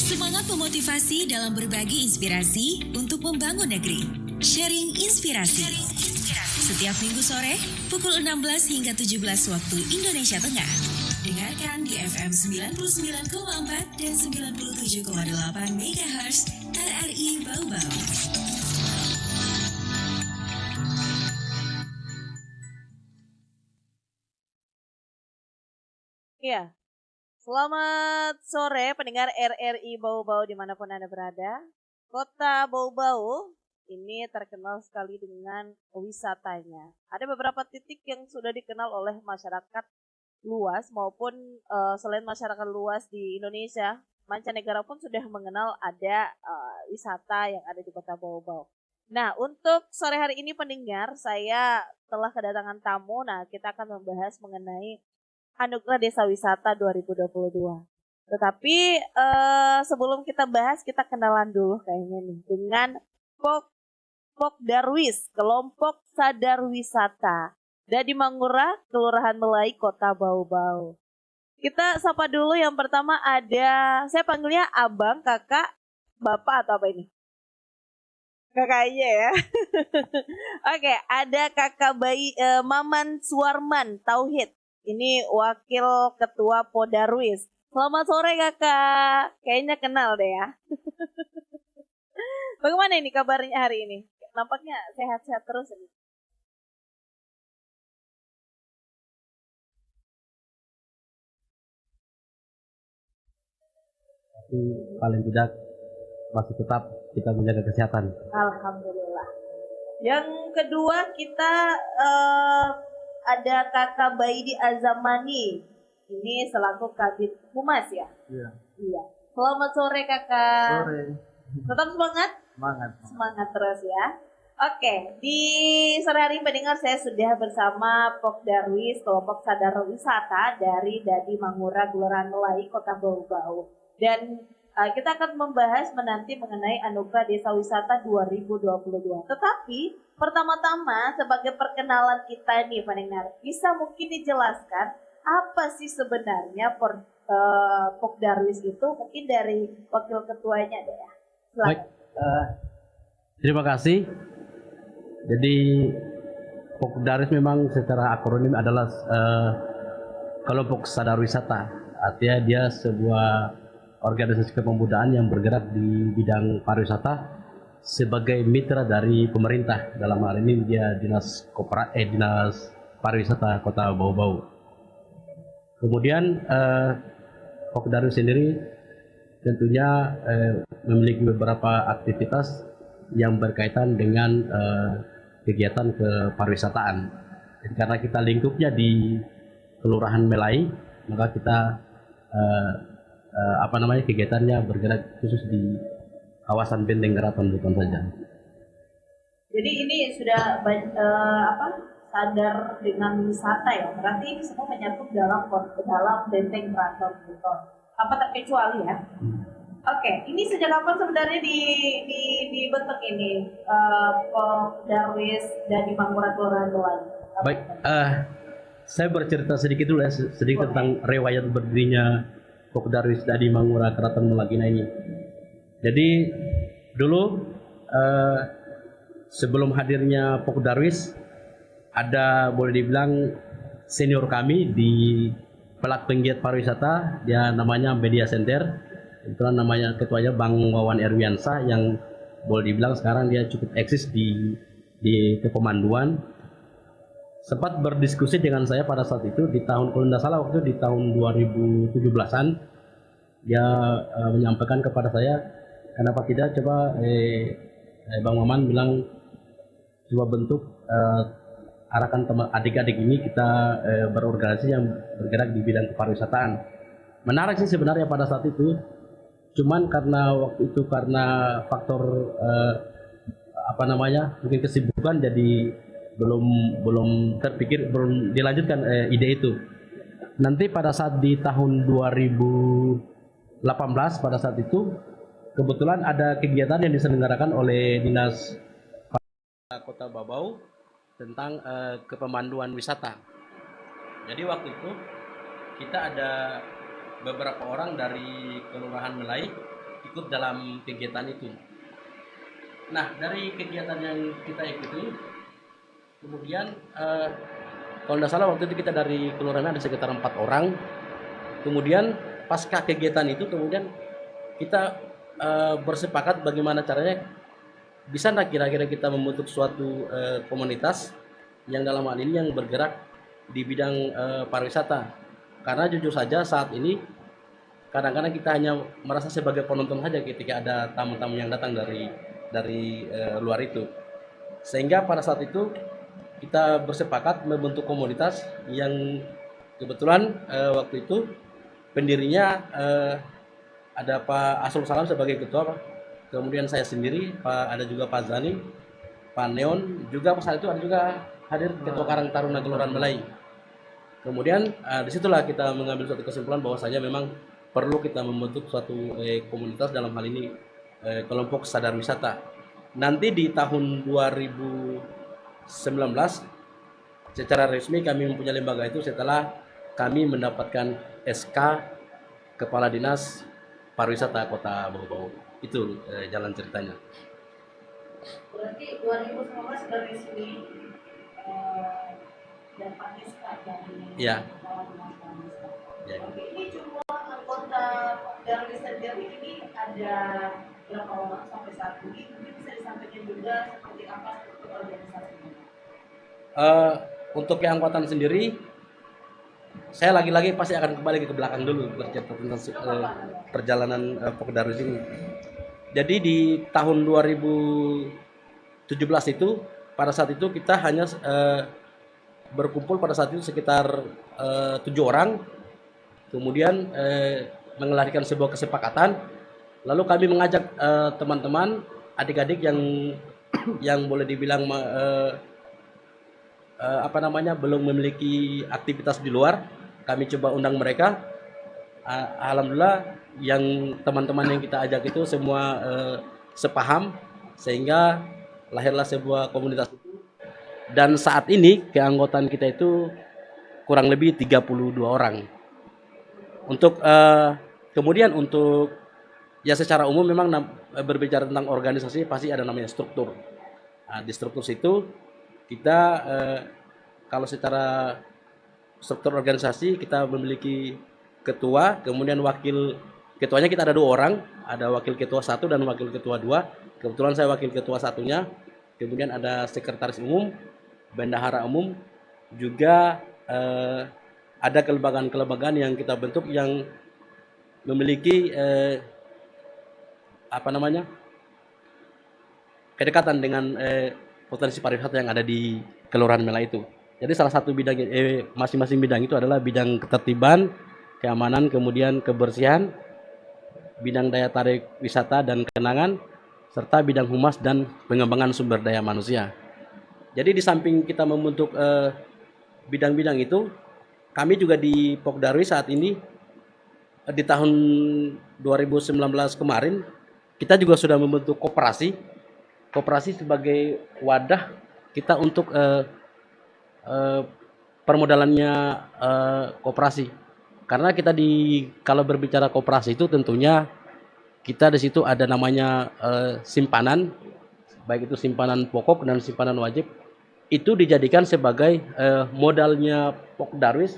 Semangat memotivasi dalam berbagi inspirasi untuk membangun negeri. Sharing Inspirasi. Setiap Minggu sore, pukul 16 hingga 17 waktu Indonesia Tengah. Dengarkan di FM 99,4 dan 97,8 MHz RRI Bau-Bau. Iya, selamat sore pendengar RRI Bau-Bau dimanapun Anda berada. Kota Bau-Bau ini terkenal sekali dengan wisatanya. Ada beberapa titik yang sudah dikenal oleh masyarakat luas maupun selain masyarakat luas di Indonesia, mancanegara pun sudah mengenal ada wisata yang ada di Kota Bau-Bau. Nah, untuk sore hari ini pendengar, saya telah kedatangan tamu. Nah, kita akan membahas mengenai Anugerah Desa Wisata 2022. Tetapi sebelum kita bahas, kita kenalan dulu kayaknya nih dengan Pokdarwis, Kelompok Sadar Wisata Dadi Mangura, Kelurahan Melai, Kota Bau-Bau. Kita sapa dulu, yang pertama ada, saya panggilnya abang, kakak, bapak atau apa ini? Kakaknya ya. Oke, ada kakak bayi Maman Suwarman Tauhid. Ini wakil ketua Podarwis. Selamat sore kakak. Kayaknya kenal deh ya. Bagaimana ini kabarnya hari ini? Nampaknya sehat-sehat terus ini. Tapi paling tidak masih tetap kita menjaga kesehatan. Alhamdulillah. Yang kedua kita ada kakak Baidi Azamani. Ini selaku Kabid Humas ya? Iya. Iya. Selamat sore kakak. Sore. Tetap semangat? Semangat. Semangat terus ya. Oke, di sore hari pendengar saya sudah bersama Pokdarwis, Kelompok Sadar Wisata dari Dadi Mangura, Kelurahan Melai, Kota Bau-Bau. Dan kita akan membahas menanti mengenai Anugerah Desa Wisata 2022. Tetapi pertama-tama sebagai perkenalan kita nih pendengar, bisa mungkin dijelaskan apa sih sebenarnya Pokdarwis itu, mungkin dari wakil ketuanya deh ya. Baik, terima kasih. Jadi Pokdarwis memang secara akronim adalah Kelompok Sadar Wisata. Artinya dia sebuah organisasi kepemudaan yang bergerak di bidang pariwisata sebagai mitra dari pemerintah. Dalam hal ini dia Dinas Pariwisata Kota Bau-Bau. Kemudian Pokdarwis sendiri tentunya memiliki beberapa aktivitas yang berkaitan dengan kegiatan kepariwisataan. Jadi karena kita lingkupnya di Kelurahan Melai, maka kita kegiatannya bergerak khusus di kawasan Benteng Keraton bukan saja. Jadi ini sudah sadar dengan wisata ya. Berarti ini semua menyangkut dalam Benteng Keraton bukan. Apa terkecuali ya? Oke, ini sejak kapan sebenarnya dibentuk ini Pokdarwis Dadi Mangura Kelurahan Melai? Baik, saya bercerita sedikit dulu ya, sedikit tentang riwayat berdirinya Pokdarwis Dadi Mangura Keraton Melagina ini. Jadi dulu sebelum hadirnya Pokdarwis, ada boleh dibilang senior kami di pelak penggiat pariwisata, dia namanya Media Center. Kebetulan namanya ketuanya Bang Wawan Erwiansa yang boleh dibilang sekarang dia cukup eksis di kepemanduan. Sempat berdiskusi dengan saya pada saat itu di tahun, kalau tidak salah waktu di tahun 2017-an, dia menyampaikan kepada saya, kenapa tidak coba Bang Maman bilang coba bentuk arahkan teman adik-adik ini kita berorganisasi yang bergerak di bidang kepariwisataan. Menarik sih sebenarnya pada saat itu, cuman karena waktu itu karena faktor mungkin kesibukan, jadi belum terpikir, belum dilanjutkan ide itu. Nanti pada saat di tahun 2018 pada saat itu kebetulan ada kegiatan yang diselenggarakan oleh Dinas Kota Bau-Bau tentang kepemanduan wisata. Jadi waktu itu kita ada beberapa orang dari Kelurahan Melai ikut dalam kegiatan itu. Nah, dari kegiatan yang kita ikuti, kemudian kalau tidak salah waktu itu kita dari kelurahan ada sekitar 4 orang. Kemudian pasca kegiatan itu, kemudian kita bersepakat bagaimana caranya bisa nggak kira-kira kita membentuk suatu komunitas yang dalam hal ini yang bergerak di bidang pariwisata. Karena jujur saja saat ini kadang-kadang kita hanya merasa sebagai penonton saja ketika ada tamu-tamu yang datang dari luar itu. Sehingga pada saat itu kita bersepakat membentuk komunitas yang kebetulan waktu itu pendirinya ada Pak Asrul Salam sebagai ketua, kemudian saya sendiri, ada juga Pak Zani, Pak Neon, juga pada saat itu ada juga hadir Ketua Karang Taruna Kelurahan Melai. Kemudian disitulah kita mengambil suatu kesimpulan bahwasanya memang perlu kita membentuk suatu komunitas, dalam hal ini kelompok sadar wisata. Nanti di tahun 2019 secara resmi kami mempunyai lembaga itu setelah kami mendapatkan SK Kepala Dinas Pariwisata Kota Bau-Bau. Itu jalan ceritanya. Berarti 2019 sudah resmi dapat SK dari Ya. Kepala Dinas Pariwisata. Ya. Oke, ini jumlah anggota dari sendiri ini ada berapa orang sampai saat ini? Mungkin bisa disampaikan juga seperti apa struktur organisasinya. Untuk keanggotaan sendiri, saya lagi-lagi pasti akan kembali ke belakang dulu bercerita tentang perjalanan Pokdarwis ini. Jadi di tahun 2017 itu, pada saat itu kita hanya berkumpul pada saat itu sekitar 7 orang. Kemudian mengelahirkan sebuah kesepakatan. Lalu kami mengajak teman-teman, adik-adik yang boleh dibilang belum memiliki aktivitas di luar, kami coba undang mereka. Alhamdulillah yang teman-teman yang kita ajak itu semua sepaham, sehingga lahirlah sebuah komunitas itu. Dan saat ini keanggotaan kita itu kurang lebih 32 orang. Untuk kemudian untuk ya secara umum memang berbicara tentang organisasi pasti ada namanya struktur. Nah, di struktur situ kita kalau secara struktur organisasi kita memiliki ketua, kemudian wakil ketuanya kita ada 2 orang, ada wakil ketua 1 dan wakil ketua 2. Kebetulan saya wakil ketua satunya. Kemudian ada sekretaris umum, bendahara umum, juga ada kelembagaan-kelembagaan yang kita bentuk yang memiliki kedekatan dengan potensi pariwisata yang ada di Kelurahan Melai itu. Jadi salah satu bidang masing-masing bidang itu adalah bidang ketertiban, keamanan, kemudian kebersihan, bidang daya tarik wisata dan kenangan, serta bidang humas dan pengembangan sumber daya manusia. Jadi di samping kita membentuk bidang-bidang itu, kami juga di Pokdarwis saat ini di tahun 2019 kemarin kita juga sudah membentuk koperasi sebagai wadah kita untuk permodalannya koperasi. Karena kita kalau berbicara koperasi itu tentunya kita di situ ada namanya simpanan, baik itu simpanan pokok dan simpanan wajib. Itu dijadikan sebagai modalnya Pokdarwis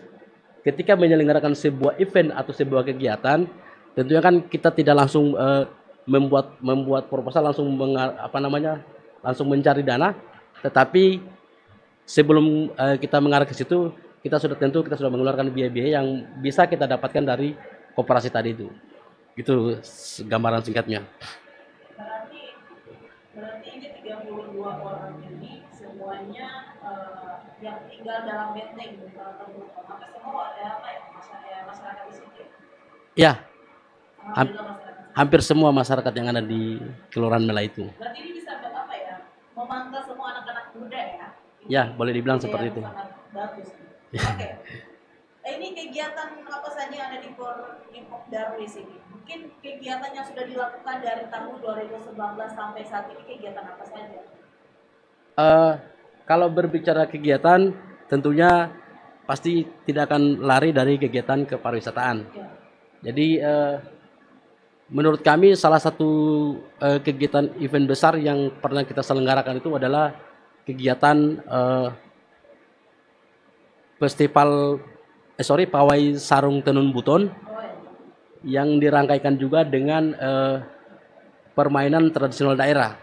ketika menyelenggarakan sebuah event atau sebuah kegiatan. Tentunya kan kita tidak langsung membuat proposal langsung langsung mencari dana, tetapi sebelum kita mengarah ke situ kita sudah mengeluarkan biaya-biaya yang bisa kita dapatkan dari koperasi tadi itu. Itu gambaran singkatnya. Berarti ini 32 orang ini semuanya yang tinggal dalam benteng apa semua ada apa ya masyarakat di situ? Ya. Hampir semua masyarakat yang ada di Kelurahan Melai itu. Berarti ini bisa apa ya? Memantau semua anak-anak muda ya? Ya, boleh dibilang seperti itu. Sangat bagus. Oke. Ini kegiatan apa saja yang ada di Pokdarwis ini? Mungkin kegiatan yang sudah dilakukan dari tahun 2019 sampai saat ini kegiatan apa saja? Kalau berbicara kegiatan, tentunya pasti tidak akan lari dari kegiatan kepariwisataan. Ya. Jadi menurut kami salah satu kegiatan event besar yang pernah kita selenggarakan itu adalah kegiatan festival Pawai Sarung Tenun Buton yang dirangkaikan juga dengan permainan tradisional daerah.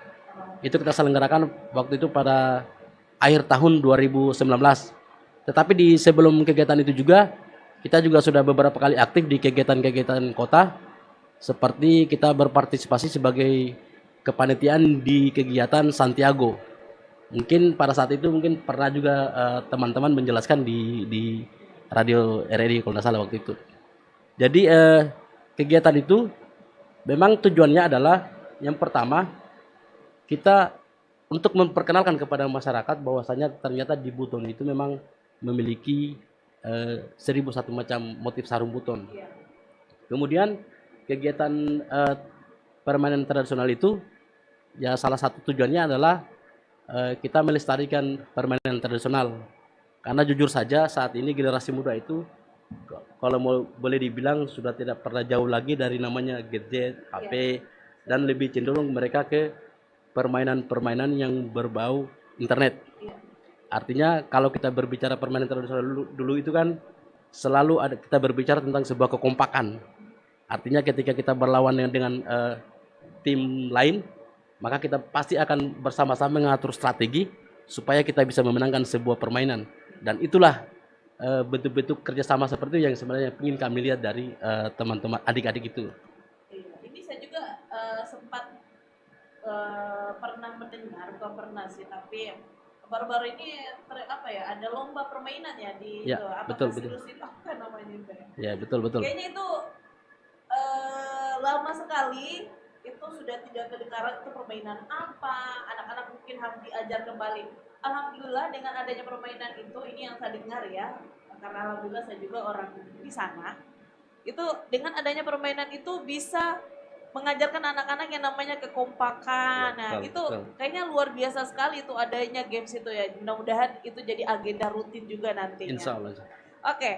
Itu kita selenggarakan waktu itu pada akhir tahun 2019. Tetapi di sebelum kegiatan itu juga kita juga sudah beberapa kali aktif di kegiatan-kegiatan kota, seperti kita berpartisipasi sebagai kepanitiaan di kegiatan Santiago. Mungkin pada saat itu mungkin pernah juga teman-teman menjelaskan di radio RRI kalau tidak salah waktu itu. Jadi kegiatan itu memang tujuannya adalah yang pertama kita untuk memperkenalkan kepada masyarakat bahwasanya ternyata di Buton itu memang memiliki 1001 macam motif sarung buton. Kemudian kegiatan permainan tradisional itu ya salah satu tujuannya adalah kita melestarikan permainan tradisional. Karena jujur saja saat ini generasi muda itu kalau boleh dibilang sudah tidak pernah jauh lagi dari namanya gadget, HP, dan lebih cenderung mereka ke permainan-permainan yang berbau internet. Artinya kalau kita berbicara permainan tradisional dulu itu kan selalu ada kita berbicara tentang sebuah kekompakan. Artinya ketika kita berlawan dengan tim lain, maka kita pasti akan bersama-sama mengatur strategi supaya kita bisa memenangkan sebuah permainan. Dan itulah bentuk-bentuk kerjasama seperti itu yang sebenarnya ingin kami lihat dari teman-teman adik-adik itu. Ini saya juga sempat pernah mendengar, bukan pernah sih, tapi baru-baru ini ada lomba permainan ya di Ya, itu betul. apa namanya itu ya? Ya betul. Kayaknya itu lama sekali itu sudah tidak kedengaran itu permainan apa, anak-anak mungkin harus diajar kembali. Alhamdulillah dengan adanya permainan itu, ini yang saya dengar ya, karena alhamdulillah saya juga orang di sana, itu dengan adanya permainan itu bisa mengajarkan anak-anak yang namanya kekompakan. Nah, betul. kayaknya luar biasa sekali itu adanya games itu ya. Mudah-mudahan itu jadi agenda rutin juga nantinya. Insya Allah. Oke.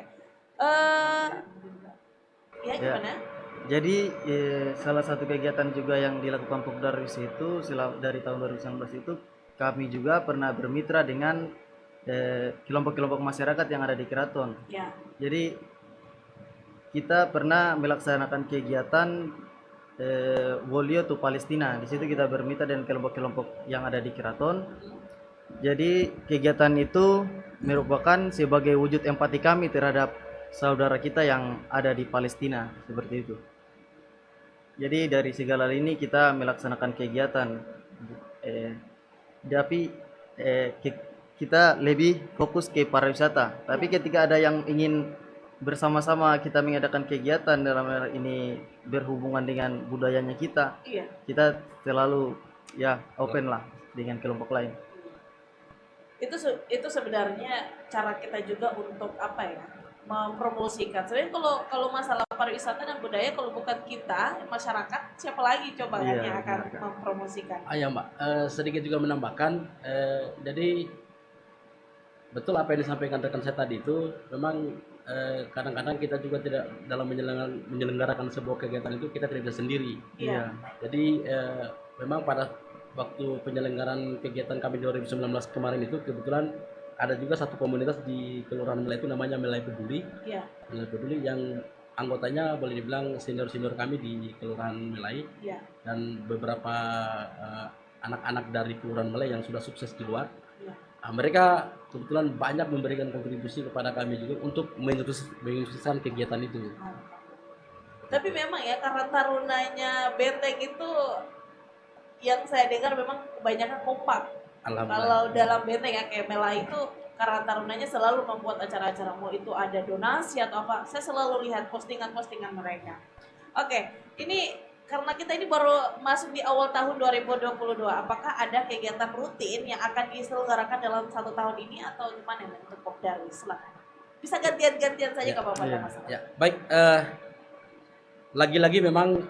Ya gimana? Jadi salah satu kegiatan juga yang dilakukan Pokdarwis itu dari tahun 2019 itu kami juga pernah bermitra dengan kelompok-kelompok masyarakat yang ada di keraton. Ya. Jadi kita pernah melaksanakan kegiatan Wolio to Palestina. Di situ kita bermitra dengan kelompok-kelompok yang ada di keraton. Jadi kegiatan itu merupakan sebagai wujud empati kami terhadap saudara kita yang ada di Palestina, seperti itu. Jadi dari segala ini kita melaksanakan kegiatan, tapi kita lebih fokus ke pariwisata. Tapi ketika ada yang ingin bersama-sama kita mengadakan kegiatan dalam hal ini berhubungan dengan budayanya kita, kita selalu ya open lah dengan kelompok lain. Itu sebenarnya cara kita juga untuk mempromosikan. Sebenarnya kalau masalah pariwisata dan budaya, kalau bukan kita masyarakat, siapa lagi coba yang akan mempromosikan? Ya Mbak, sedikit juga menambahkan, jadi betul apa yang disampaikan rekan saya tadi itu memang kadang-kadang kita juga tidak dalam menyelenggarakan sebuah kegiatan itu kita tidak bisa sendiri. Iya. Jadi memang pada waktu penyelenggaraan kegiatan kami 2019 kemarin itu kebetulan ada juga satu komunitas di Kelurahan Melai itu namanya Melai Peduli. Iya. Melai Peduli yang anggotanya boleh dibilang senior-senior kami di Kelurahan Melai. Iya. Dan beberapa anak-anak dari Kelurahan Melai yang sudah sukses di luar. Iya. Mereka kebetulan banyak memberikan kontribusi kepada kami juga untuk menyukseskan kegiatan itu. Tapi memang ya karena tarunanya Benteng itu yang saya dengar memang kebanyakan kompak. Kalau dalam Benteng ya kayak Mela itu karena tarunanya selalu membuat acara-acara, mau itu ada donasi atau apa, saya selalu lihat postingan-postingan mereka. Oke, ini karena kita ini baru masuk di awal tahun 2022, apakah ada kegiatan rutin yang akan diselenggarakan dalam 1 tahun ini atau gimana untuk Pokdarwis? Silakan. Bisa gantian-gantian saja nggak apa-apa masalah. Ya, baik. Lagi-lagi memang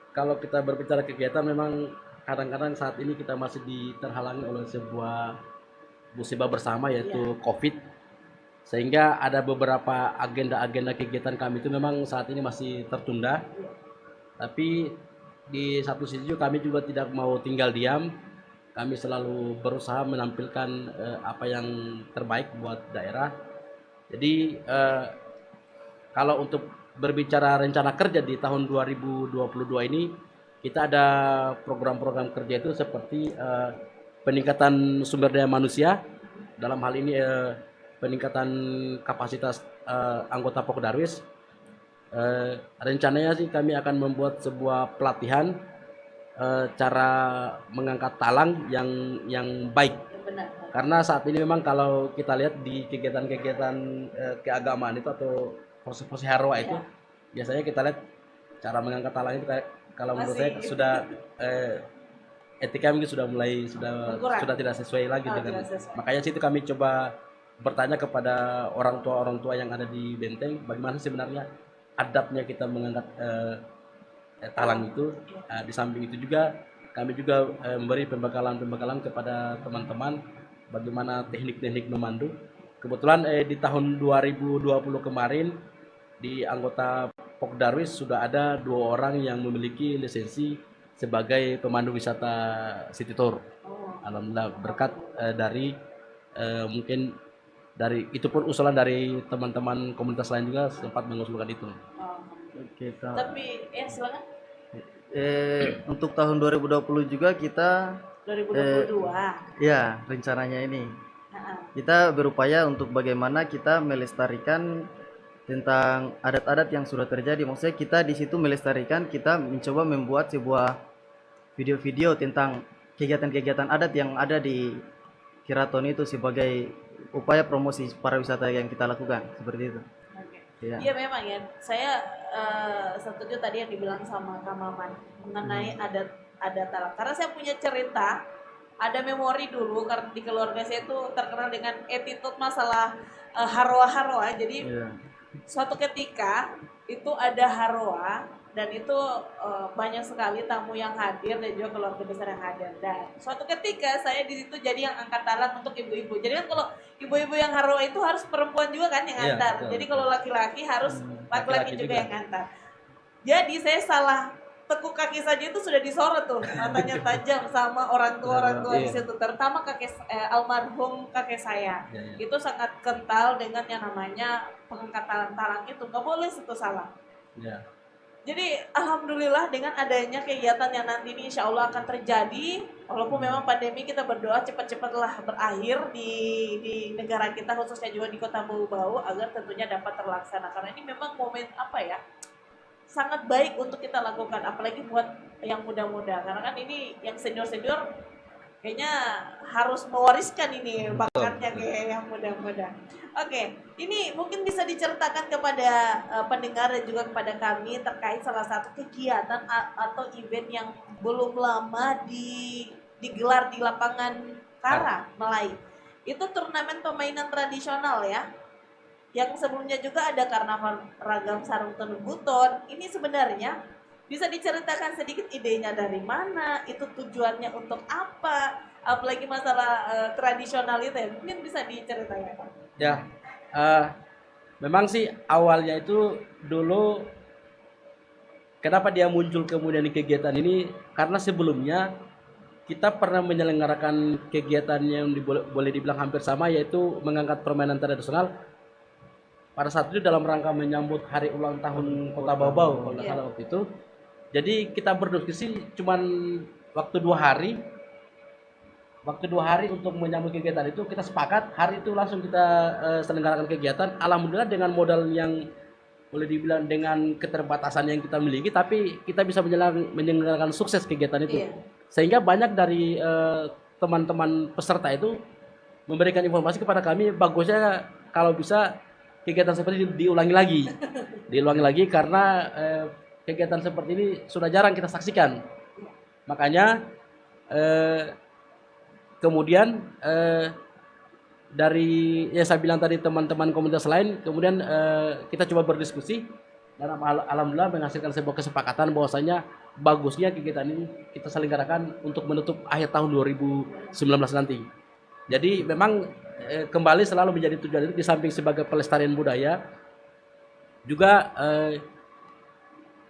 kalau kita berbicara kegiatan memang kadang-kadang saat ini kita masih terhalangi oleh sebuah musibah bersama yaitu COVID. Sehingga ada beberapa agenda-agenda kegiatan kami itu memang saat ini masih tertunda. Tapi di satu sisi juga kami juga tidak mau tinggal diam. Kami selalu berusaha menampilkan apa yang terbaik buat daerah. Jadi kalau untuk berbicara rencana kerja di tahun 2022 ini, kita ada program-program kerja itu seperti peningkatan sumber daya manusia, dalam hal ini peningkatan kapasitas anggota Pokdarwis. Rencananya sih kami akan membuat sebuah pelatihan cara mengangkat talang yang baik. Benar. Karena saat ini memang kalau kita lihat di kegiatan-kegiatan keagamaan itu atau proses-proses harwa itu, biasanya kita lihat cara mengangkat talang itu kayak, kalau menurut saya sudah etika mungkin sudah mulai sudah tidak sesuai lagi dengan. Makanya situ kami coba bertanya kepada orang tua yang ada di Benteng, bagaimana sebenarnya adabnya kita mengangkat talang itu. Di samping itu juga kami juga memberi pembekalan kepada teman-teman bagaimana teknik-teknik memandu. Kebetulan di tahun 2020 kemarin di anggota Pokdarwis sudah ada 2 orang yang memiliki lisensi sebagai pemandu wisata City Tour. Alhamdulillah berkat dari mungkin dari itu pun usulan dari teman-teman komunitas lain juga sempat mengusulkan itu. Oke, Tapi silakan. Untuk tahun 2020 juga kita 2022. ya rencananya ini kita berupaya untuk bagaimana kita melestarikan tentang adat-adat yang sudah terjadi. Maksudnya kita di situ melestarikan, kita mencoba membuat sebuah video-video tentang kegiatan-kegiatan adat yang ada di Keraton itu sebagai upaya promosi pariwisata yang kita lakukan, seperti itu. Ya. Iya memang ya, saya setuju tadi yang dibilang sama Kak Maman mengenai adat talang. Karena saya punya cerita, ada memori dulu karena di keluarga saya itu terkenal dengan attitude masalah harwa-harwa. Jadi suatu ketika itu ada harwa dan itu banyak sekali tamu yang hadir dan juga keluarga besar yang hadir. Dan suatu ketika saya di situ jadi yang angkat talang untuk ibu-ibu. Jadi kan kalau ibu-ibu yang harwa itu harus perempuan juga kan yang antar. Jadi kalau laki-laki harus laki-laki juga yang antar. Jadi saya salah tekuk kaki saja itu sudah disorot tuh, matanya tajam sama orang tua di situ, terutama almarhum kakek saya. Itu sangat kental dengan yang namanya pengangkatan talang itu, nggak boleh itu salah. Jadi alhamdulillah dengan adanya kegiatan yang nanti ini insya Allah akan terjadi, walaupun memang pandemi kita berdoa cepat-cepatlah berakhir di negara kita, khususnya juga di Kota Bau-Bau, agar tentunya dapat terlaksana. Karena ini memang momen sangat baik untuk kita lakukan, apalagi buat yang muda-muda. Karena kan ini yang senior-senior kayaknya harus mewariskan ini bakatnya kayak yang muda-muda. Oke, ini mungkin bisa diceritakan kepada pendengar dan juga kepada kami terkait salah satu kegiatan atau event yang belum lama digelar di lapangan Kara, Melai. Itu turnamen permainan tradisional ya. Yang sebelumnya juga ada karnaval ragam sarung tenun buton. Ini sebenarnya bisa diceritakan sedikit idenya dari mana, itu tujuannya untuk apa, apalagi masalah tradisional itu ya, mungkin bisa diceritakan. Ya, memang sih awalnya itu dulu kenapa dia muncul kemudian di kegiatan ini, karena sebelumnya kita pernah menyelenggarakan kegiatan yang boleh dibilang hampir sama, yaitu mengangkat permainan tradisional pada saat itu dalam rangka menyambut hari ulang tahun Kota Bau-Bau kalau nggak salah waktu itu. Jadi kita berdiskusi cuman waktu 2 hari. Waktu 2 hari untuk menyambut kegiatan itu, kita sepakat hari itu langsung kita selenggarakan kegiatan. Alhamdulillah dengan modal yang boleh dibilang dengan keterbatasan yang kita miliki, tapi kita bisa menyelenggarakan sukses kegiatan itu. Sehingga banyak dari teman-teman peserta itu memberikan informasi kepada kami, bagusnya kalau bisa kegiatan seperti ini diulangi lagi karena kegiatan seperti ini sudah jarang kita saksikan. Makanya kemudian dari yang saya bilang tadi teman-teman komunitas lain, kemudian kita coba berdiskusi dan alhamdulillah menghasilkan sebuah kesepakatan bahwasanya bagusnya kegiatan ini kita selenggarakan untuk menutup akhir tahun 2019 nanti. Jadi memang kembali selalu menjadi tujuan itu, di samping sebagai pelestarian budaya juga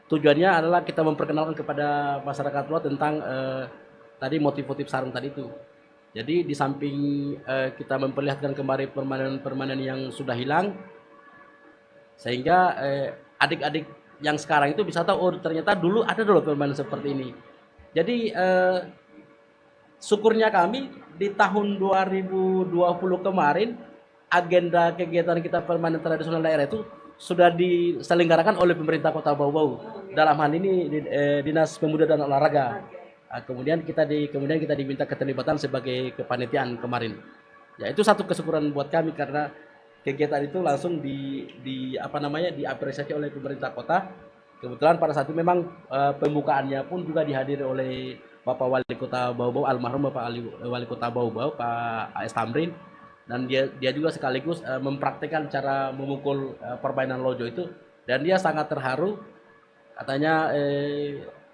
tujuannya adalah kita memperkenalkan kepada masyarakat luar tentang tadi motif-motif sarung tadi itu. Jadi di samping kita memperlihatkan kembali permainan-permainan yang sudah hilang, sehingga adik-adik yang sekarang itu bisa tahu, oh ternyata dulu ada dulu permainan seperti ini. Jadi syukurnya kami di tahun 2020 kemarin agenda kegiatan kita permainan tradisional daerah itu sudah diselenggarakan oleh pemerintah Kota Bau-Bau. Dalam hal ini Dinas Pemuda dan Olahraga. Kemudian kita diminta keterlibatan sebagai kepanitiaan kemarin. Ya itu satu kesyukuran buat kami karena kegiatan itu langsung diapresiasi oleh pemerintah kota. Kebetulan pada saat itu memang pembukaannya pun juga dihadiri oleh Bapak Wali Kota Bau-Bau, almarhum Bapak Wali Kota Bau-Bau, Pak A.S. Tamrin. Dan dia juga sekaligus mempraktikkan cara memukul permainan lojo itu, dan dia sangat terharu. Katanya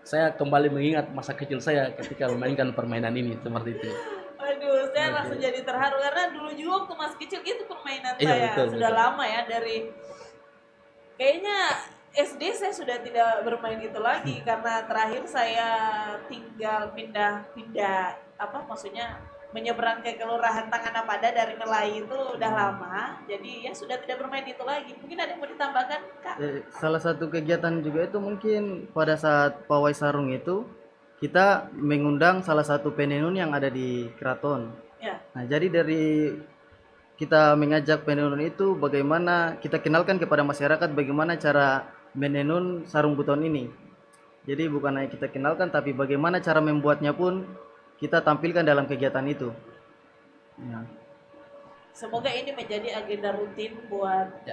saya kembali mengingat masa kecil saya ketika memainkan permainan ini seperti itu. Aduh, saya langsung jadi terharu karena dulu juga waktu masih kecil gitu permainan saya. Betul, sudah betul. lama ya, dari kayaknya SD saya sudah tidak bermain itu lagi karena terakhir saya tinggal pindah maksudnya menyeberang ke Kelurahan Tanganapade dari Melai itu udah lama, jadi ya sudah tidak bermain itu lagi. Mungkin ada yang mau ditambahkan, Kak? Salah satu kegiatan juga itu mungkin pada saat pawai sarung itu kita mengundang salah satu penenun yang ada di keraton. Ya. Nah, jadi dari kita mengajak penenun itu bagaimana kita kenalkan kepada masyarakat bagaimana cara menenun sarung buton ini. Jadi bukan hanya kita kenalkan tapi bagaimana cara membuatnya pun kita tampilkan dalam kegiatan itu. Ya. Semoga ini menjadi agenda rutin buat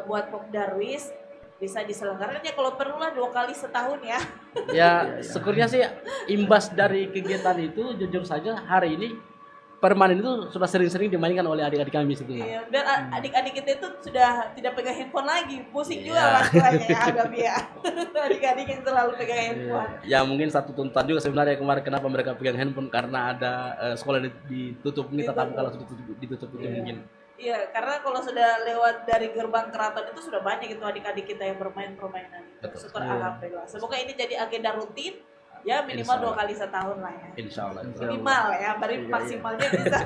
buat Pok Darwis, bisa diselenggarakan ya kalau perlu lah 2 kali setahun ya. Ya syukurnya sih imbas dari kegiatan itu jujur saja hari ini permainan itu sudah sering-sering dimainkan oleh adik-adik kami sebetulnya. Iya, biar adik-adik kita itu sudah tidak pegang handphone lagi, pusing juga Iya. orang tuanya ya agak ya. Adik-adik yang selalu pegang handphone. Ya mungkin satu tuntutan juga sebenarnya kemarin kenapa mereka pegang handphone karena ada sekolah ditutup, mungkin tatap muka langsung ditutup itu mungkin. Iya, karena kalau sudah lewat dari gerbang keraton itu sudah banyak itu adik-adik kita yang bermain permainan itu. Betul. Syukur alhamdulillah. Semoga ini jadi agenda rutin. Ya minimal 2 kali setahun lah ya. Insya Allah. Minimal ya, baru Iya, maksimalnya bisa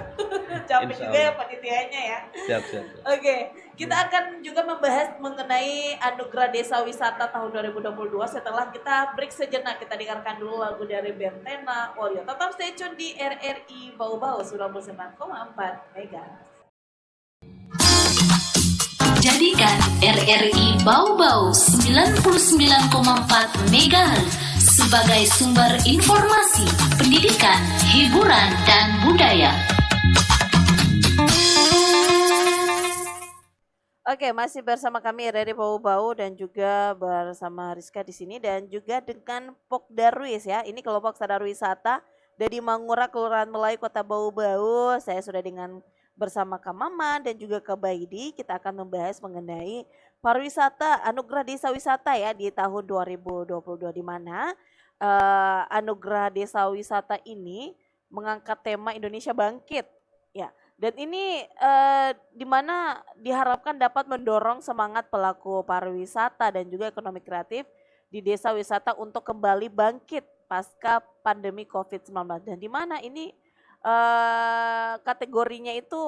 capek Insya juga ya Allah. panitianya ya. Siap. Oke, kita akan juga membahas mengenai Anugerah Desa Wisata tahun 2022. Setelah kita break sejenak, kita dengarkan dulu lagu dari Bentena Olio. Tetap stay tune di RRI Bau-Bau 99,4 MHz. Jadikan RRI Bau-Bau 99,4 MHz sebagai sumber informasi, pendidikan, hiburan, dan budaya. Oke, masih bersama kami RRI Bau-Bau dan juga bersama Rizka di sini dan juga dengan Pok Darwis ya. Ini kelompok sadar wisata dari Mangura, Kelurahan Melai, Kota Bau-Bau. Saya sudah dengan bersama Kak Mama dan juga Kak Baidi. Kita akan membahas mengenai pariwisata, Anugerah Desa Wisata ya di tahun 2022, di mana Anugerah Desa Wisata ini mengangkat tema Indonesia Bangkit ya. Dan ini di mana diharapkan dapat mendorong semangat pelaku pariwisata dan juga ekonomi kreatif di desa wisata untuk kembali bangkit pasca pandemi COVID-19. Dan di mana ini kategorinya itu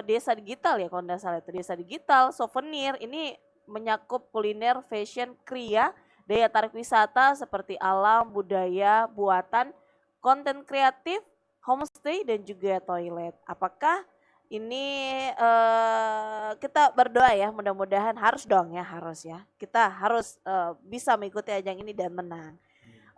desa digital ya kalau tidak salah, itu desa digital, souvenir, ini menyakup kuliner, fashion, kriya, daya tarik wisata seperti alam, budaya, buatan, konten kreatif, homestay dan juga toilet. Apakah ini kita berdoa ya, mudah-mudahan harus dong ya, harus ya. Kita harus bisa mengikuti ajang ini dan menang.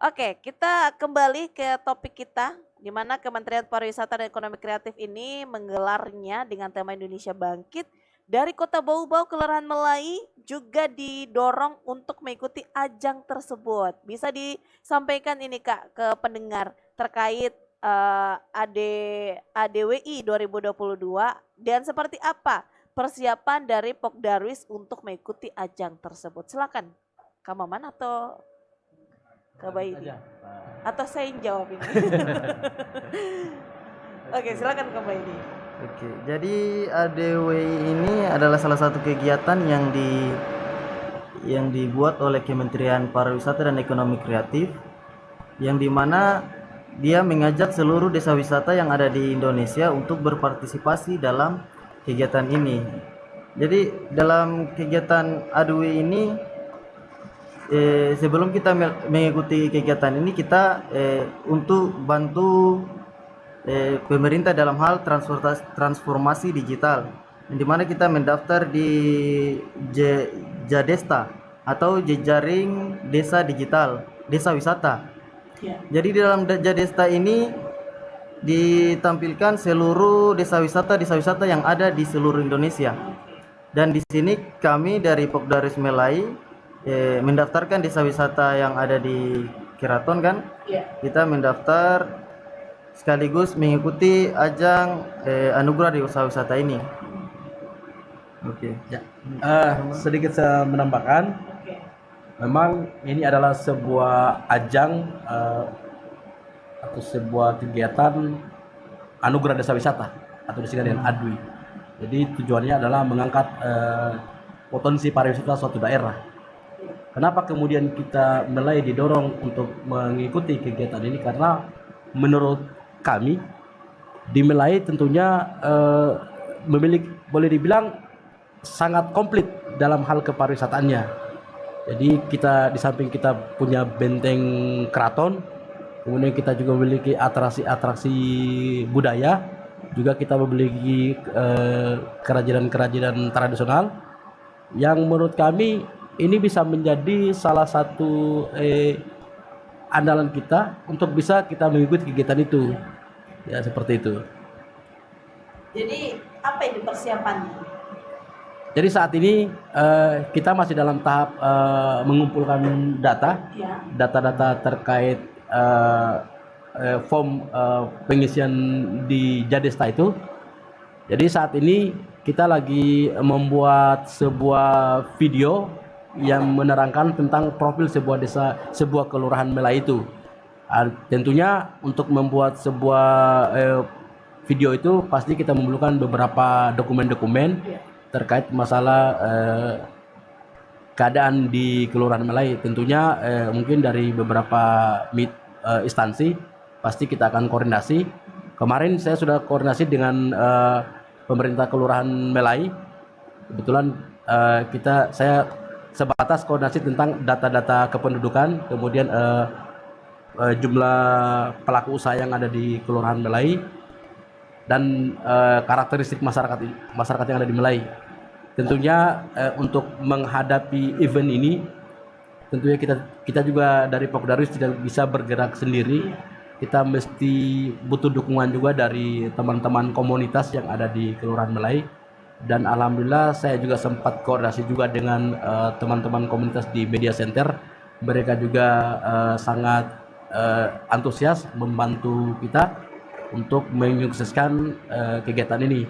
Oke, kita kembali ke topik kita, di mana Kementerian Pariwisata dan Ekonomi Kreatif ini menggelarnya dengan tema Indonesia Bangkit dari Kota Bau-Bau, Kelurahan Melai juga didorong untuk mengikuti ajang tersebut. Bisa disampaikan ini Kak ke pendengar terkait ADWI 2022 dan seperti apa persiapan dari Pok Darwis untuk mengikuti ajang tersebut. Silakan Kak Maman atau Kak Baidi? Atau saya yang jawab ini? Oke, silakan Kak Baidi. Oke, jadi ADWI ini adalah salah satu kegiatan yang dibuat oleh Kementerian Pariwisata dan Ekonomi Kreatif, yang dimana dia mengajak seluruh desa wisata yang ada di Indonesia untuk berpartisipasi dalam kegiatan ini. Jadi dalam kegiatan ADWI ini, sebelum kita mengikuti kegiatan ini, kita untuk bantu pemerintah dalam hal transformasi digital, di mana kita mendaftar di Jadesta atau jejaring desa digital, desa wisata. Jadi di dalam Jadesta ini ditampilkan seluruh desa wisata yang ada di seluruh Indonesia. Dan di sini kami dari Pokdaris Melai mendaftarkan desa wisata yang ada di Keraton kan. Kita mendaftar sekaligus mengikuti ajang anugerah di usaha wisata ini. Oke. Ya. Sedikit saya menambahkan, memang ini adalah sebuah ajang atau sebuah kegiatan anugerah desa wisata atau disingkat dengan ADWI. Jadi tujuannya adalah mengangkat potensi pariwisata suatu daerah. Kenapa kemudian kita mulai didorong untuk mengikuti kegiatan ini? Karena menurut kami di Melai tentunya memiliki, boleh dibilang sangat komplit dalam hal kepariwisataannya. Jadi kita di samping kita punya benteng keraton, kemudian kita juga memiliki atraksi-atraksi budaya, juga kita memiliki kerajinan-kerajinan tradisional yang menurut kami ini bisa menjadi salah satu andalan kita untuk bisa kita mengikuti kegiatan itu. Ya seperti itu. Jadi apa yang persiapannya? Jadi saat ini kita masih dalam tahap mengumpulkan data-data terkait form pengisian di Jadesta itu. Jadi saat ini kita lagi membuat sebuah video yang menerangkan tentang profil sebuah desa, sebuah kelurahan Melai itu. Tentunya untuk membuat sebuah video itu pasti kita memerlukan beberapa dokumen-dokumen terkait masalah keadaan di Kelurahan Melai. Tentunya mungkin dari beberapa instansi pasti kita akan koordinasi. Kemarin saya sudah koordinasi dengan pemerintah Kelurahan Melai. Kebetulan saya sebatas koordinasi tentang data-data kependudukan, kemudian jumlah pelaku usaha yang ada di Kelurahan Melai dan karakteristik masyarakat yang ada di Melai. Tentunya untuk menghadapi event ini, tentunya kita juga dari Pokdaris tidak bisa bergerak sendiri. Kita mesti butuh dukungan juga dari teman-teman komunitas yang ada di Kelurahan Melai. Dan alhamdulillah saya juga sempat koordinasi juga dengan teman-teman komunitas di Media Center. Mereka juga sangat antusias membantu kita untuk menyukseskan kegiatan ini.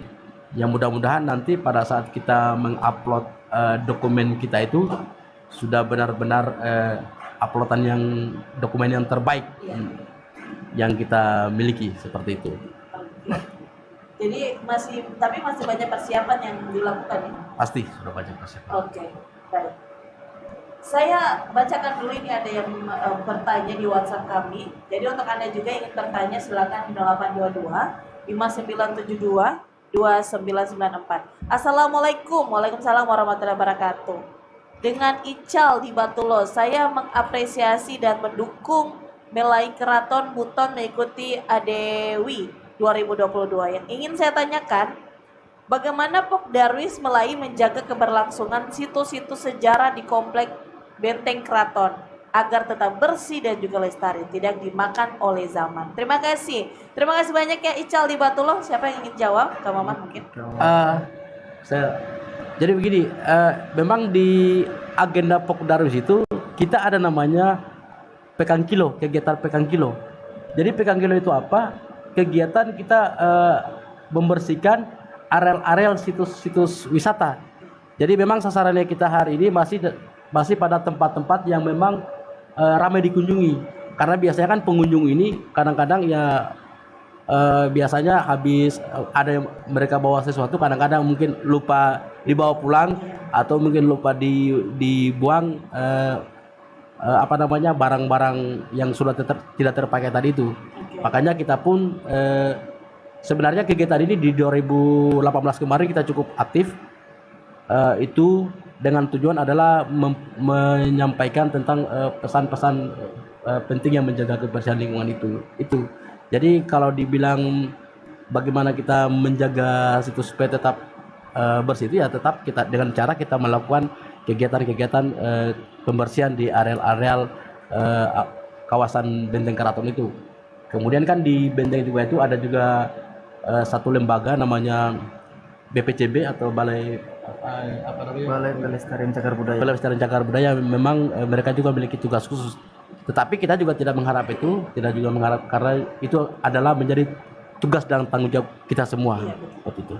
Yang mudah-mudahan nanti pada saat kita mengupload dokumen kita itu sudah benar-benar uploadan dokumen yang terbaik yang kita miliki, seperti itu. Jadi masih banyak persiapan yang dilakukan ya? Pasti sudah banyak persiapan. Oke, baik. Saya bacakan dulu, ini ada yang bertanya di WhatsApp kami. Jadi untuk Anda juga yang ingin bertanya silakan 0822 5972 2994. Assalamualaikum. Waalaikumsalam warahmatullahi wabarakatuh. Dengan Ical di Batulo, saya mengapresiasi dan mendukung Melai Keraton Buton mengikuti ADWI 2022. Yang ingin saya tanyakan, bagaimana Pokdarwis Melai menjaga keberlangsungan situs-situs sejarah di komplek Benteng Keraton agar tetap bersih dan juga lestari, tidak dimakan oleh zaman. Terima kasih banyak ya Ical di Batulo. Siapa yang ingin jawab? Kak Maman mungkin. Jadi begini, memang di agenda Pokdarwis itu kita ada namanya Pekan Kilo, kegiatan Pekan Kilo. Jadi Pekan Kilo itu apa? Kegiatan kita membersihkan areal-areal situs-situs wisata. Jadi memang sasarannya kita hari ini masih pada tempat-tempat yang memang ramai dikunjungi. Karena biasanya kan pengunjung ini kadang-kadang ya biasanya habis ada yang mereka bawa sesuatu, kadang-kadang mungkin lupa dibawa pulang atau mungkin lupa dibuang apa namanya barang-barang yang sudah tidak terpakai tadi itu. Makanya kita pun sebenarnya kegiatan ini di 2018 kemarin kita cukup aktif, itu dengan tujuan adalah menyampaikan tentang pesan-pesan penting yang menjaga kebersihan lingkungan itu. Jadi kalau dibilang bagaimana kita menjaga situs supaya tetap bersih itu ya tetap kita dengan cara kita melakukan kegiatan-kegiatan pembersihan di areal-areal kawasan Benteng Keraton itu. Kemudian kan di Benteng juga itu ada juga satu lembaga namanya BPCB atau Balai Pelestarian Cagar Budaya. Balai Pelestarian Cagar Budaya. Memang mereka juga memiliki tugas khusus. Tetapi kita juga tidak mengharap itu, tidak juga mengharap karena itu adalah menjadi tugas dan tanggung jawab kita semua. Seperti itu.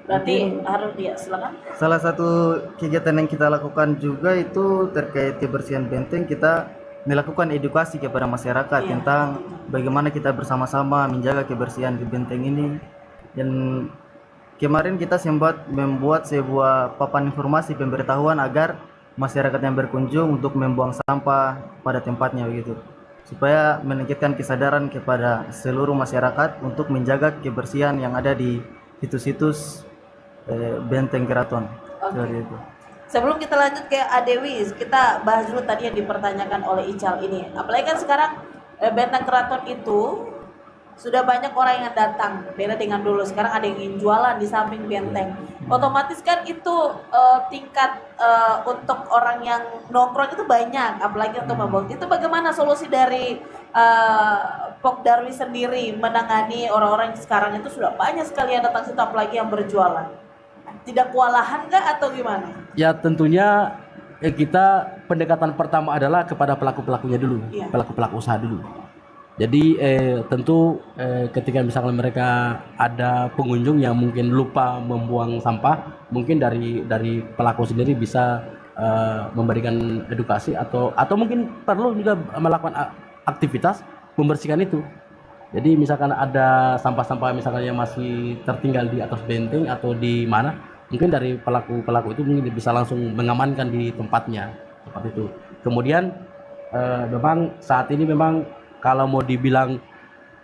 Berarti harus silakan. Salah satu kegiatan yang kita lakukan juga itu terkait kebersihan benteng, kita melakukan edukasi kepada masyarakat tentang bagaimana kita bersama-sama menjaga kebersihan di benteng ini. Dan kemarin kita sempat membuat sebuah papan informasi pemberitahuan agar masyarakat yang berkunjung untuk membuang sampah pada tempatnya begitu, supaya meningkatkan kesadaran kepada seluruh masyarakat untuk menjaga kebersihan yang ada di situs-situs Benteng Keraton. Seperti itu. Sebelum kita lanjut ke Adewi, kita bahas dulu tadi yang dipertanyakan oleh Ical ini. Apalagi kan sekarang Benteng Keraton itu sudah banyak orang yang datang, beda dengan dulu. Sekarang ada yang ingin jualan di samping benteng. Otomatis kan itu tingkat untuk orang yang nongkrong itu banyak, apalagi untuk membuang. Itu bagaimana solusi dari Pok Darwis sendiri menangani orang-orang yang sekarang itu sudah banyak sekali yang datang situ, apalagi yang berjualan. Tidak kewalahan kah atau gimana? Ya tentunya kita pendekatan pertama adalah kepada pelaku-pelakunya dulu, pelaku-pelaku usaha dulu. Jadi tentu ketika misalnya mereka ada pengunjung yang mungkin lupa membuang sampah, mungkin dari pelaku sendiri bisa memberikan edukasi atau mungkin perlu juga melakukan aktivitas membersihkan itu. Jadi misalkan ada sampah-sampah misalkan yang masih tertinggal di atas benteng atau di mana, mungkin dari pelaku itu mungkin bisa langsung mengamankan di tempatnya seperti itu. Kemudian memang saat ini memang kalau mau dibilang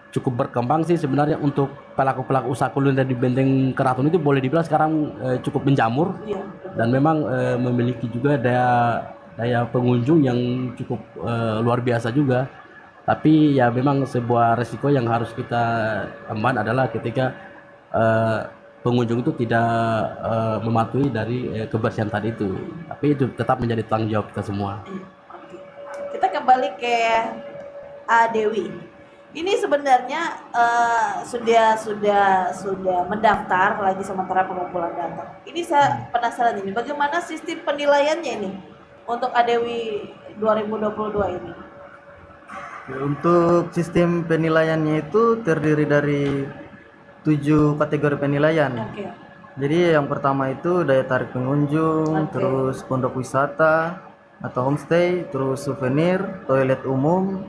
cukup berkembang sih sebenarnya untuk pelaku-pelaku usaha kuliner di Benteng Keraton itu boleh dibilang sekarang cukup menjamur dan memang memiliki juga daya pengunjung yang cukup luar biasa juga. Tapi ya memang sebuah resiko yang harus kita teman adalah ketika pengunjung itu tidak mematuhi dari kebersihan tadi itu. Tapi itu tetap menjadi tanggung jawab kita semua. Kita kembali ke Dewi. Ini sebenarnya sudah mendaftar lagi sementara pengumpulan data. Ini saya penasaran ini, bagaimana sistem penilaiannya ini untuk Adewi 2022 ini? Untuk sistem penilaiannya itu terdiri dari 7 kategori penilaian. Jadi yang pertama itu daya tarik pengunjung, terus pondok wisata atau homestay, terus souvenir, toilet umum,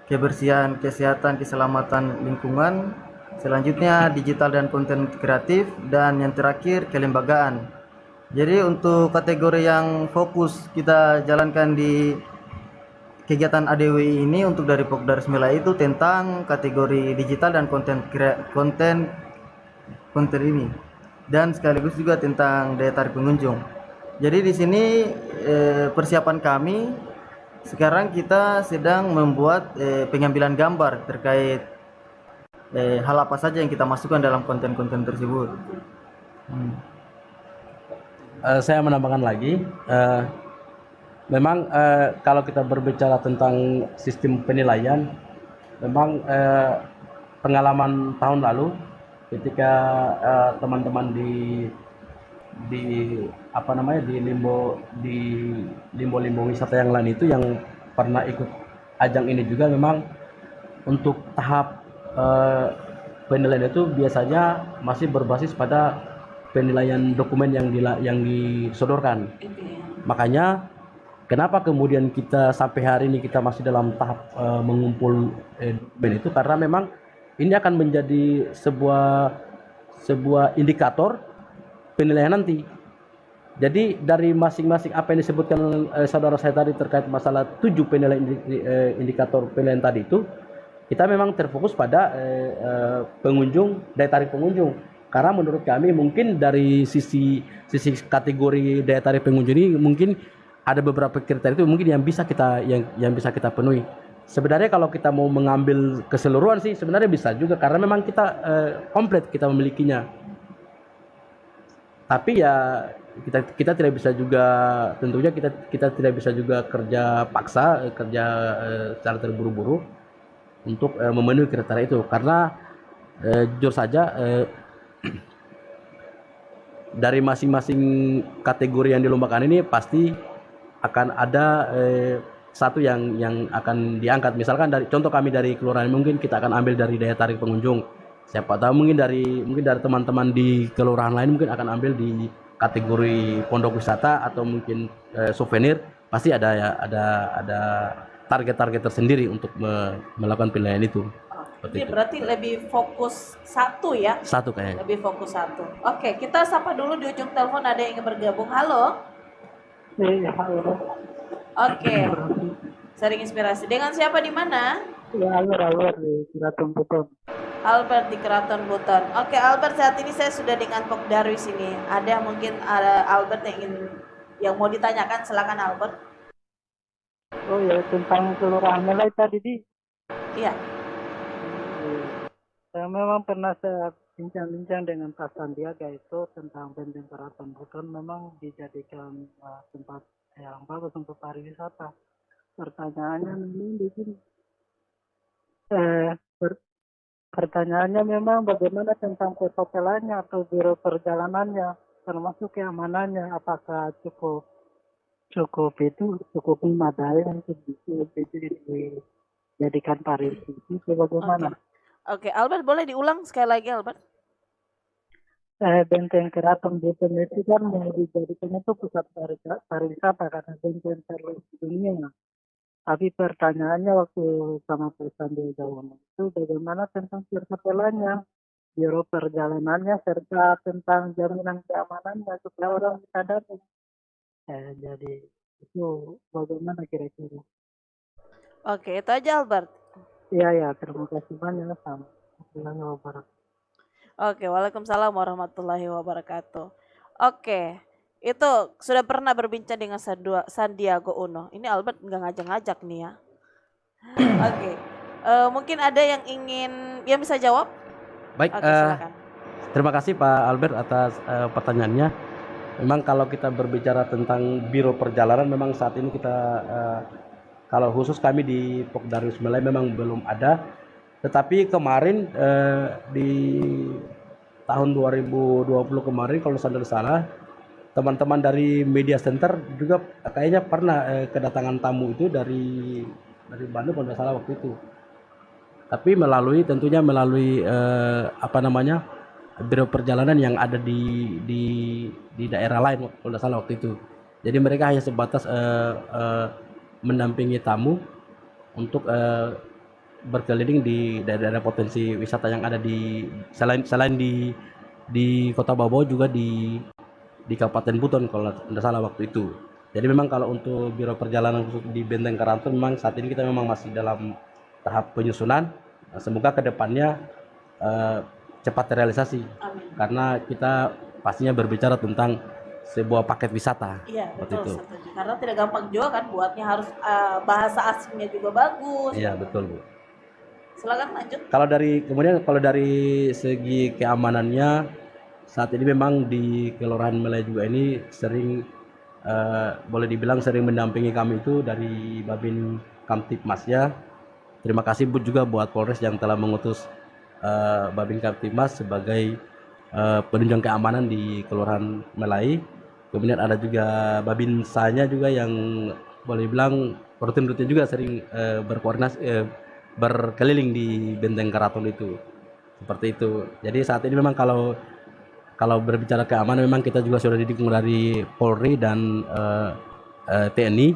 kebersihan, kesehatan, keselamatan lingkungan, selanjutnya digital dan konten kreatif, dan yang terakhir kelembagaan. Jadi untuk kategori yang fokus kita jalankan di kegiatan ADW ini untuk dari Pokdaris Mela itu tentang kategori digital dan konten ini, dan sekaligus juga tentang daya tarik pengunjung. Jadi di sini persiapan kami sekarang kita sedang membuat pengambilan gambar terkait hal apa saja yang kita masukkan dalam konten-konten tersebut. Saya menambahkan lagi, memang kalau kita berbicara tentang sistem penilaian, memang pengalaman tahun lalu ketika teman-teman di limbo wisata yang lain itu yang pernah ikut ajang ini juga, memang untuk tahap penilaian itu biasanya masih berbasis pada penilaian dokumen yang disodorkan. Makanya kenapa kemudian kita sampai hari ini kita masih dalam tahap mengumpul dokumen itu, karena memang ini akan menjadi sebuah indikator penilaian nanti. Jadi dari masing-masing apa yang disebutkan saudara saya tadi terkait masalah 7 penilaian indikator penilaian tadi itu, kita memang terfokus pada pengunjung, daya tarik pengunjung. Karena menurut kami mungkin dari sisi kategori daya tarik pengunjung ini mungkin ada beberapa kriteria itu mungkin yang bisa kita penuhi. Sebenarnya kalau kita mau mengambil keseluruhan sih sebenarnya bisa juga karena memang kita komplit kita memilikinya. Tapi ya kita tidak bisa juga, tentunya kita tidak bisa juga kerja paksa, kerja secara terburu-buru untuk memenuhi kriteria itu karena jujur saja dari masing-masing kategori yang dilombakan ini pasti akan ada satu yang akan diangkat. Misalkan dari contoh kami dari kelurahan mungkin kita akan ambil dari daya tarik pengunjung. Siapa tahu mungkin dari teman-teman di kelurahan lain mungkin akan ambil di kategori pondok wisata atau mungkin souvenir. Pasti ada target-target tersendiri untuk melakukan penilaian itu. Jadi berarti lebih fokus satu ya? Satu kayaknya. Lebih fokus satu. Oke, kita sapa dulu di ujung telepon ada yang ingin bergabung. Halo. Halo. Oke. Sharing inspirasi. Dengan siapa di mana? Ya, Albert di Keraton Buton. Albert di Keraton Buton. Oke, Albert, saat ini saya sudah dengan Pok Darwis ini. Ada mungkin Albert yang mau ditanyakan, silakan Albert. Oh ya, tentang kelurahan Melai tadi di. Iya. Saya memang pernah saya bincang-bincang dengan Pak Sandiaga itu tentang Benteng Keraton Buton memang dijadikan tempat yang bagus untuk pariwisata. Pertanyaannya memang di sini. Pertanyaannya memang bagaimana tentang perhotelannya atau biro perjalanannya, termasuk keamanannya, apakah cukup memadai untuk dijadikan pariwisata bagaimana? Oke, Albert boleh diulang sekali lagi Albert? Benteng Keraton Buton itu kan mau dijadikan itu pusat pariwisata karena benteng dunia. Tapi pertanyaannya waktu sama Pak Sandiaga Uno itu bagaimana tentang perhotelannya, biro perjalanannya, serta tentang jaminan keamanannya supaya orang bisa datang. Jadi itu bagaimana kira-kira? Oke, itu aja Albert. Iya, terima kasih banyak sama. Oke, waalaikumsalam warahmatullahi wabarakatuh. Oke, itu sudah pernah berbincang dengan Sandiaga Uno. Ini Albert nggak ngajak-ngajak nih ya. Oke, mungkin ada yang yang bisa jawab? Baik, Oke, silakan. terima kasih Pak Albert atas pertanyaannya. Memang kalau kita berbicara tentang biro perjalanan, memang saat ini kita kalau khusus kami di Pok Darwis Melai memang belum ada. Tetapi kemarin di tahun 2020 kemarin kalau sadar salah, teman-teman dari Media Center juga kayaknya pernah kedatangan tamu itu dari Bandung kalau tidak salah waktu itu. Tapi tentunya melalui biro perjalanan yang ada di daerah lain kalau tidak salah waktu itu. Jadi mereka hanya sebatas mendampingi tamu untuk berkeliling di daerah potensi wisata yang ada di selain di Kota Bau juga di Kabupaten Buton kalau tidak salah waktu itu. Jadi memang kalau untuk biro perjalanan khusus di Benteng Keraton memang saat ini kita memang masih dalam tahap penyusunan. Semoga kedepannya cepat terrealisasi. Amin. Karena kita pastinya berbicara tentang sebuah paket wisata. Iya, betul. Itu. Karena tidak gampang juga kan buatnya, harus bahasa asingnya juga bagus. Iya, betul, Bu. Silakan lanjut. Kalau dari segi keamanannya saat ini memang di Kelurahan Melai juga ini sering boleh dibilang sering mendampingi kami itu dari Babin Kamtibmasnya. Terima kasih Bu juga buat Polres yang telah mengutus Babin Kamtibmas sebagai penunjang keamanan di Kelurahan Melai. Kemudian ada juga Babin Sanya juga yang boleh dibilang rutin-rutin juga sering berkoordinasi berkeliling di Benteng Keraton itu. Seperti itu. Jadi saat ini memang kalau berbicara keamanan memang kita juga sudah didukung dari Polri dan TNI.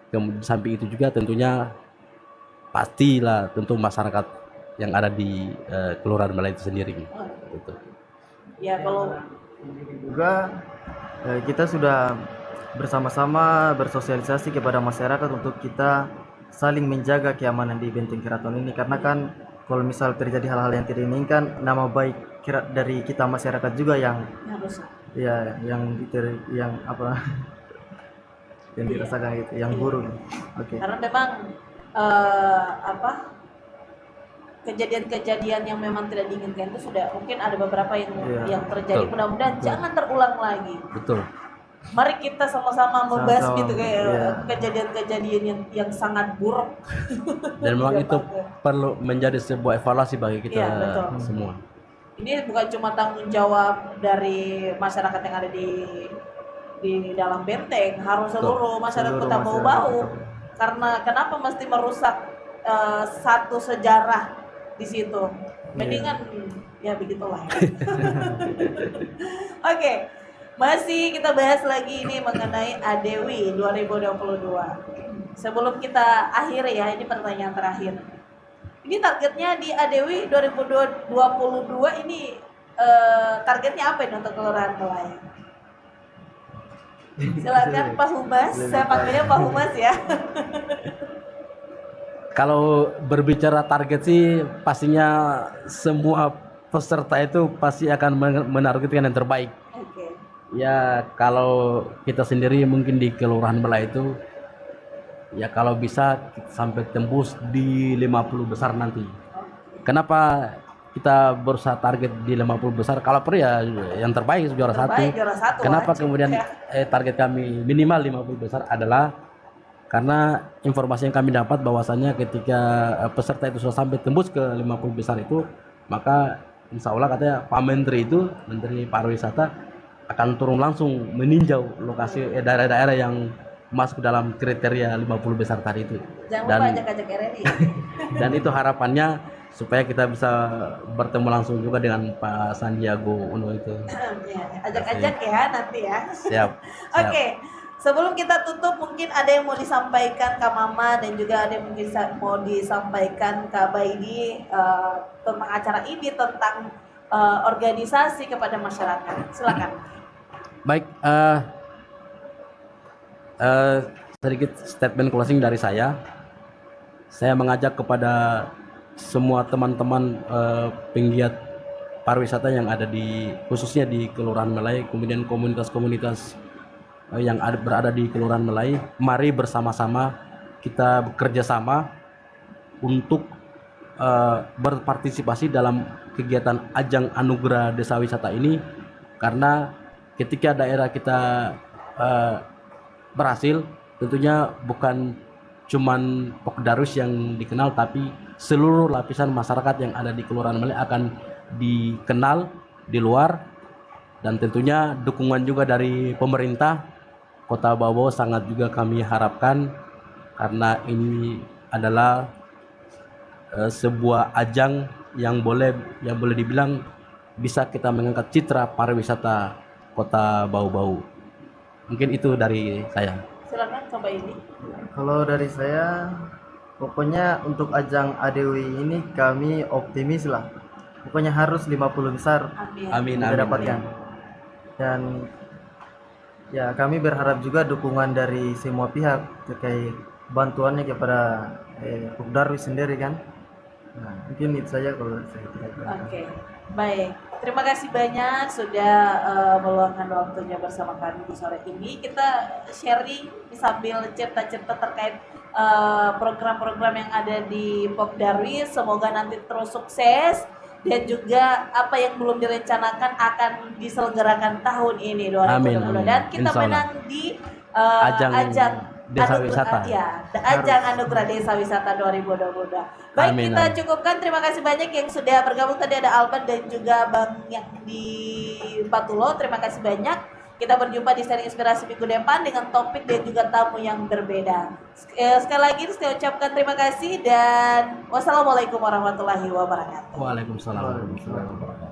Kemudian samping itu juga tentunya pastilah tentu masyarakat yang ada di Kelurahan Melai itu sendiri. Gitu. Ya kalau Juga kita sudah bersama-sama bersosialisasi kepada masyarakat untuk kita saling menjaga keamanan di Benteng Keraton ini, karena kan kalau misal terjadi hal-hal yang tidak diinginkan, nama baik dari kita masyarakat juga yang harus ya yang apa yang dirasakan gitu, yang buruk. Oke. karena memang apa kejadian-kejadian yang memang tidak diinginkan itu sudah mungkin ada beberapa yang terjadi. Betul. Mudah-mudahan jangan terulang lagi. Betul. Mari kita sama-sama membahas Sama-sama, gitu kayak iya. kejadian-kejadian yang sangat buruk. Dan memang Iya, itu Pak. perlu menjadi sebuah evaluasi bagi kita Iya, betul. semua. Ini bukan cuma tanggung jawab dari masyarakat yang ada di dalam benteng, harus seluruh masyarakat Seluruh Kota masyarakat Bau-Bau. Kota. Karena kenapa mesti merusak satu sejarah di situ? Mendingan ya begitulah. Oke, masih kita bahas lagi ini mengenai ADW 2022. Sebelum kita akhiri ya, ini pertanyaan terakhir. Ini targetnya di ADW 2022 ini targetnya apa ini untuk Kelurahan Melai? Silakan Pak Humas, saya panggilnya Pak Humas ya. Kalau berbicara target sih pastinya semua peserta itu pasti akan menargetkan yang terbaik. Oke. Ya kalau kita sendiri mungkin di Kelurahan Melai itu ya kalau bisa sampai tembus di 50 besar nanti. Kenapa kita berusaha target di 50 besar? Kalau perlu ya yang terbaik juara satu. Juara satu. Kenapa wajib. kemudian Ya. target kami minimal 50 besar adalah karena informasi yang kami dapat bahwasannya ketika peserta itu sudah sampai tembus ke 50 besar itu, maka insya Allah katanya Pak Menteri itu, Menteri Pariwisata akan turun langsung meninjau lokasi daerah-daerah yang masuk dalam kriteria 50 besar tadi itu. Jangan Dan lupa ajak-ajak RRI. dan itu harapannya supaya kita bisa bertemu langsung juga dengan Pak Sandiago Uno itu. Ya, ajak-ajak ya nanti ya. Siap. Oke, sebelum kita tutup mungkin ada yang mau disampaikan Kak Mama dan juga ada yang mungkin mau disampaikan Kak Baidi tentang acara ini, tentang organisasi kepada masyarakat. Silakan. Baik, sedikit statement closing dari saya. Saya mengajak kepada semua teman-teman penggiat pariwisata yang ada khususnya di Kelurahan Melai, kemudian komunitas-komunitas yang berada di Kelurahan Melai, mari bersama-sama kita bekerja sama untuk berpartisipasi dalam kegiatan ajang anugerah desa wisata ini, karena ketika daerah kita berhasil, tentunya bukan cuman Pokdarwis yang dikenal, tapi seluruh lapisan masyarakat yang ada di Kelurahan Melai akan dikenal di luar, dan tentunya dukungan juga dari pemerintah Kota Bau-Bau sangat juga kami harapkan, karena ini adalah sebuah ajang yang boleh dibilang bisa kita mengangkat citra pariwisata Kota Bau-Bau. Mungkin itu dari saya. Silakan coba ini. Kalau dari saya, pokoknya untuk ajang ADW ini kami optimis lah. Pokoknya harus 50 besar Amin. kita dapatkan. Dan ya kami berharap juga dukungan dari semua pihak terkait bantuannya kepada Pokdarwis sendiri kan. Nah, mungkin itu saja kalau saya kira. Oke, baik. Terima kasih banyak sudah meluangkan waktunya bersama kami di sore ini. Kita sharing sambil cerita-cerita terkait program-program yang ada di Pokdarwis. Semoga nanti terus sukses dan juga apa yang belum direncanakan akan diselenggarakan tahun ini 2020. Amin. Dan kita Insya Allah. menang di Ajang Desa Wisata. Ajang Anugerah Desa Wisata 2022. Baik, Amin, kita amin. cukupkan. Terima kasih banyak yang sudah bergabung. Tadi ada Alban dan juga Bang yang di Batulo. Terima kasih banyak. Kita berjumpa di seri inspirasi minggu depan dengan topik dan juga tamu yang berbeda. Sekali lagi saya ucapkan terima kasih dan wassalamualaikum warahmatullahi wabarakatuh. Waalaikumsalam warahmatullahi wabarakatuh.